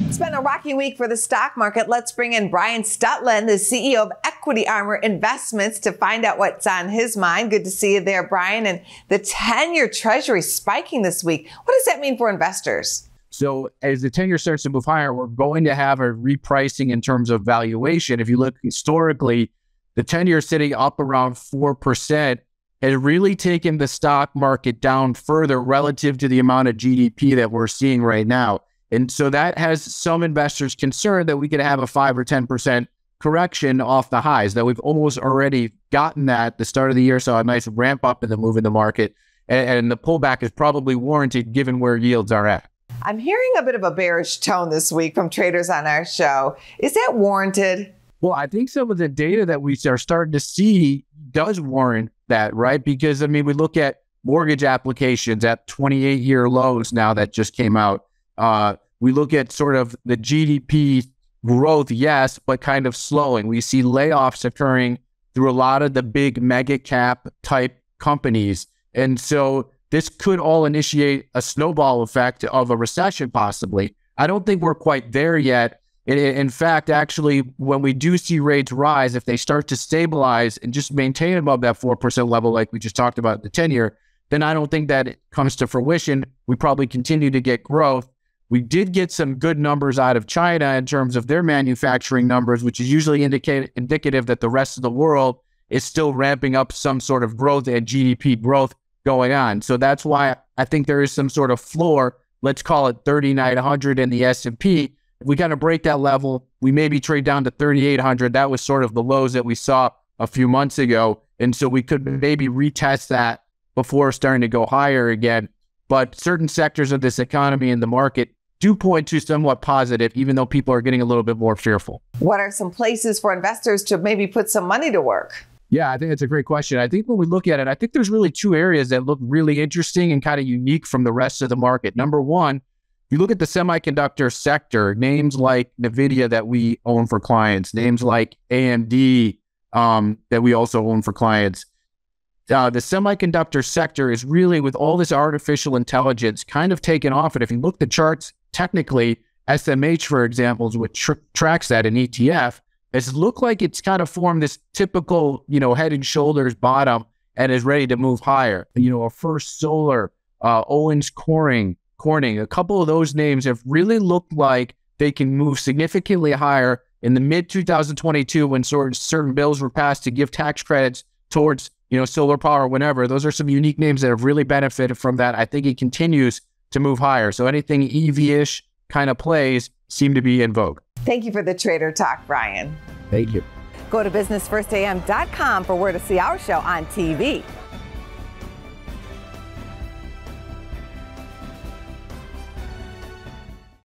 It's been a rocky week for the stock market. Let's bring in Brian Stutland, the CEO of Equity Armor Investments, to find out what's on his mind. Good to see you there, Brian. And the 10-year Treasury spiking this week. What does that mean for investors? So as the 10-year starts to move higher, we're going to have a repricing in terms of valuation. If you look historically, the 10-year sitting up around 4% has really taken the stock market down further relative to the amount of GDP that we're seeing right now. And so that has some investors concerned that we could have a 5 or 10% correction off the highs, that we've almost already gotten that at the start of the year. So a nice ramp up in the move in the market. And the pullback is probably warranted given where yields are at. I'm hearing a bit of a bearish tone this week from traders on our show. Is that warranted? Well, I think some of the data that we are starting to see does warrant that, right? Because, I mean, we look at mortgage applications at 28-year lows now that just came out. We look at sort of the GDP growth, yes, but kind of slowing. We see layoffs occurring through a lot of the big mega cap type companies. And so this could all initiate a snowball effect of a recession, possibly. I don't think we're quite there yet. In fact, actually, when we do see rates rise, if they start to stabilize and just maintain above that 4% level, like we just talked about the 10-year, then I don't think that it comes to fruition. We probably continue to get growth. We did get some good numbers out of China in terms of their manufacturing numbers, which is usually indicative that the rest of the world is still ramping up some sort of growth and GDP growth going on. So that's why I think there is some sort of floor. Let's call it 3,900 in the S&P. If we kind of break that level, we maybe trade down to 3,800. That was sort of the lows that we saw a few months ago. And so we could maybe retest that before starting to go higher again. But certain sectors of this economy and the market do point to somewhat positive, even though people are getting a little bit more fearful. What are some places for investors to maybe put some money to work? Yeah, I think that's a great question. I think when we look at it, I think there's really two areas that look really interesting and kind of unique from the rest of the market. Number one, if you look at the semiconductor sector, names like NVIDIA that we own for clients, names like AMD that we also own for clients, the semiconductor sector is really, with all this artificial intelligence, kind of taken off. And if you look at the charts, technically, SMH, for example, which tracks that in ETF, it's looked like it's kind of formed this typical, head and shoulders bottom and is ready to move higher. A First Solar, Owens Corning, a couple of those names have really looked like they can move significantly higher in the mid-2022 when certain bills were passed to give tax credits towards solar power, whenever. Those are some unique names that have really benefited from that. I think it continues to move higher. So anything EV-ish kind of plays seem to be in vogue. Thank you for the Trader Talk, Brian. Thank you. Go to businessfirstam.com for where to see our show on TV.